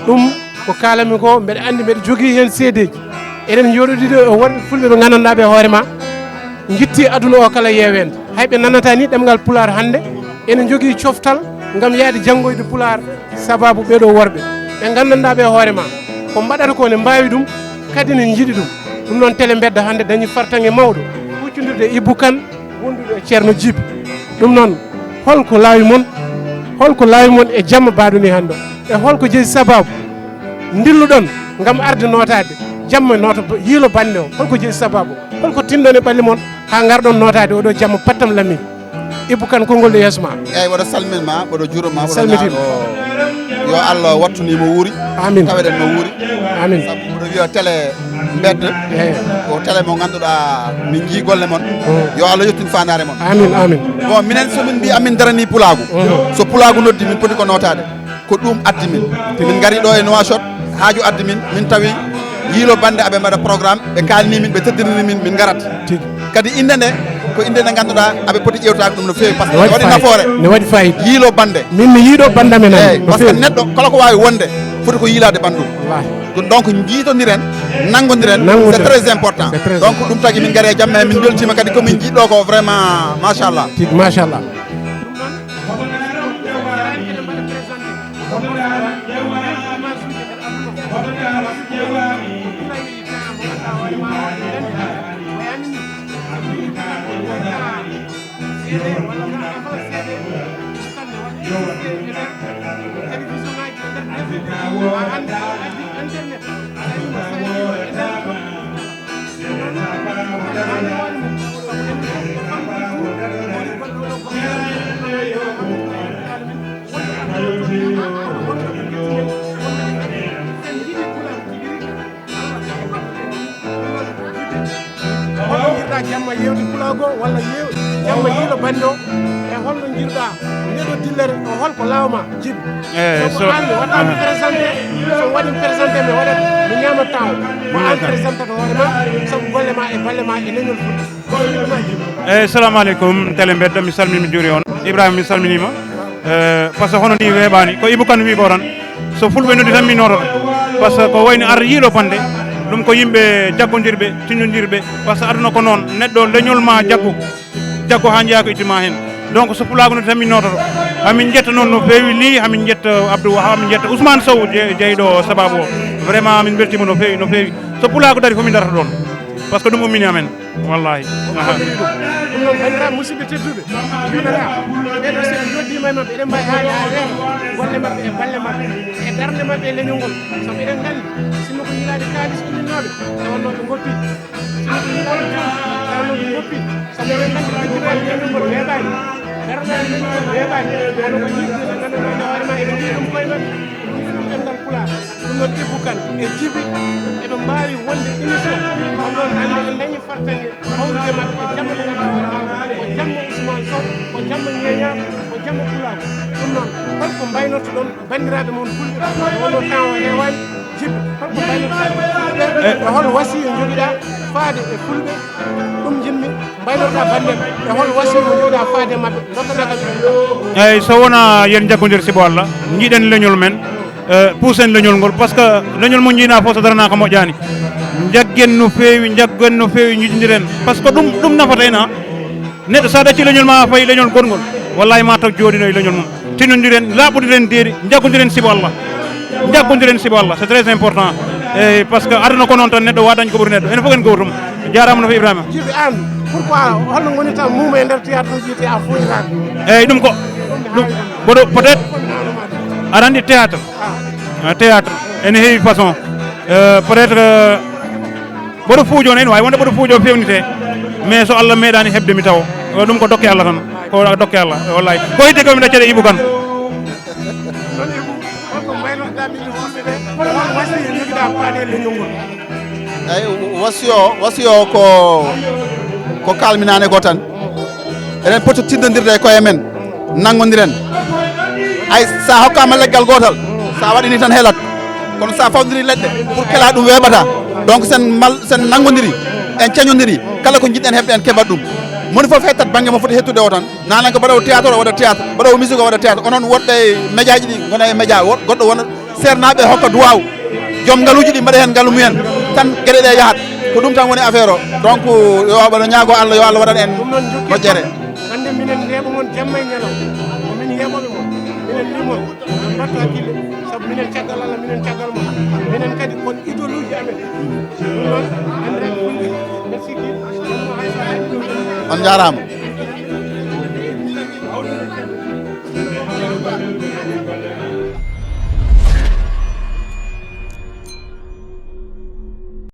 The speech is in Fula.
ɗum ko kalami ko mbeɗa andi mbeɗa jogui hen seedeji eɗen joɗodide wonɓe fulɓe ɓe gandanɗa ɓe hoore ma guitti aduna o kala yewende hayɓe nanata ni ɗemgal pular hande ene jogui coftal gam yaade janggoyde pular sababu ɓeɗo worɓe ɓe gandanɗa ɓe hoore ma ko mbaɗata ko ne mbawi ɗum kadi ne jiiɗi ɗum noon télé bedda hande dañi fartange mawɗo huccodirde Ibou Kane wondude e ceerno Djiby ɗum noon holko laawi moon e jamma baɗuni hande e holko jeeyi sababu dilluɗon gam arde notade jamma nota yiilo bande o holko jeeyi sababu holko tinɗon e ɓalli moon ha garɗon notade oɗo jamma pattam lammi Ibou Kane konngol ɗo yeeso ma eyyi mboɗo salminma mboɗo juuroma mboɗo ñaago yo Allah wattunimo wuuri amin taweɗen no wuuri amin saabu mboɗo wiya télé bedda ko télé mo ganduɗa min jii golle moon yo Allah yettin fandare moon amin bon minen somin mbi amin darani pulagu so pulagu noddi min poti ko notade ko ɗum addi min gari ɗo e Nouakchott haaju addi min tawi yiilo bande aɓe mbaɗa programme ɓe kalni min ɓe teddirini min garat kadi inde nde ko inde nde ganduɗa aɓe poti ƴewtade ɗum no fewi par ce que ne waɗi nafoore ne waɗi fayida yiilo bande min mi yiiɗo bandamen eyyi par ce que neɗɗo kala ko wawi wonde foti ko yiilade bandum donc jiitodiren nanggodiren c'est très important donc ɗum tagui min gaari e jamma min beltima kadi komin jiiɗɗo ko vraiment machallah tigui machallah jamma yewde pulago walla jamma yiilo bande o e holno jiiruɗa ndeɗo dillere o holko lawma Djiby so hande waɗami présenté so waɗimi présenté mi waɗat mi ñama taw mo an présenté to hoore ma saabu golle ma e balle ma e leñol fulɓe eyyi salamu aleykum télé bedda mi salmini mi juuri on Ibrahima mi salminima par ce que hono ni weeɓani ko Ibou Kane wi ko tan so fulɓe noddi tan mi nototo par ce que ko wayno ar yiilo bande ɗum ko yimɓe jaggodirɓe tiñodirɓe par ce que aduna ko noon neɗɗo leñol ma jaggo ha jeeya ko ittima hen donc so pulago noddi tan min nototo hamin jetta noon no fewi li hamin jetta Abdou Wahab hamin jetta Ousmane Sow jeyɗo sababu o vraiment min beltima no fewi so pulago dari fomin darata ɗon par ce que ɗum ummini amen wallahi ɗum noon bandiraɓe musidɓe tedduɓe mbinoɗa ɓeɗo soɓe joddima e mabɓe eɗen mbawi haali ha reewa golle mabɓe e balle mabɓe e darde mabɓe e leñol ngol saabu eɗen gandi sinno ko yiilade kalis inninoɓe e wonno ɓe goppi sinno ko yiilade jom tawno ɓe goppi saabu eɗen gandi bandiraɓe leñol ngol weeɓani darnade leñol ngol weeɓani wono ko yiɗde ɓe ganduɗa hoore ma eɓe jiiɗi ɗum koye mabɓe ɗemgal pular ɗum noon Ibou Kane e Djiby eɓe mbawi wonde émission on noon hande en dañi fartange hawrude mabɓe e jamma ko jamma Ousmane Sow ko jamma Ñeñam ko jamma pulago ɗum noon holko mbaynorto ɗon bandiraɓe moon fulɓe wonno temps o hewani Djiby holko mbaynortoɗa e hol wasiya joguiɗa faade e fulɓe ɗum jimmi mbaynorɗa bandem e hol wasiya mo joguiɗa faade mabɓe dokkanagal eyyi so wona yen jaggodir sibo Allah jiiɗen leñol men poussen leñol ngol par ce que leñol mo jiina fof so darana ko moƴƴani jaggen no fewi jiiɗidiren par ce que ɗum nafata hen ha neɗɗo sa ɗacci leñol ma fayi leñol gorgol wallahi ma taw jooɗino e leñol mum tinodiren laaɓodiren deeri jaggodiren sibo Allah c'est très important eyyi par ce que aduna ko noon tan neɗɗo wawa dañde ko ɓuuri neɗɗo enen fof en gowtum jarama no fewi Ibrahima Djiby an pourquoi holno goni tan muuma e nder théâtre uji te a foyirade eyyi ɗum ko boɗo peut être aɗa andi théâtre ene heewi façon peut être boɗo fuujo ene wawi wonde boɗo fuujo fewnite mais so Allah meeɗani hebde mi taw ɗum ko dokke Allah tan ko dokke Allah wallahi ko yidde komi ɗaccede Ibou Kane eyyi wasiyo ko kalminane ko tan eɗen poti tiddodirde e koye men nanggodiren ay sa hokkama leggal gotal sa waɗini tan heelat kono sa fawdiri leɗɗe pour kela ɗum weeɓata donc sen nanggodiri en ceñodiri kala ko jiɗɗen heɓde en keɓat ɗum moni foof hettat banggue mo foti hettude o tan nanan ko mbaɗa o théâtre o waɗa théâtre mbaɗa o musique o waɗa théâtre onon woɗɓe média ji ɗi gona e média goɗɗo sernaɓe hokka duwaw joom ngaluji ɗi mbaɗa hen ngaalu mumen tan gueɗe ɗe yahat ko ɗum tan woni affaire o donc yo aɓaɗa ñaago Allah yo Allah waɗan en moƴƴere hande minen ndeɓo mon jamma e ñalaw min yeɓoɓe mon minen limon mbattu hakkille saabu minen caggal Allah minen caggal mon minen kadi kon idéologie amen ɗum noon hande merci ki on jarama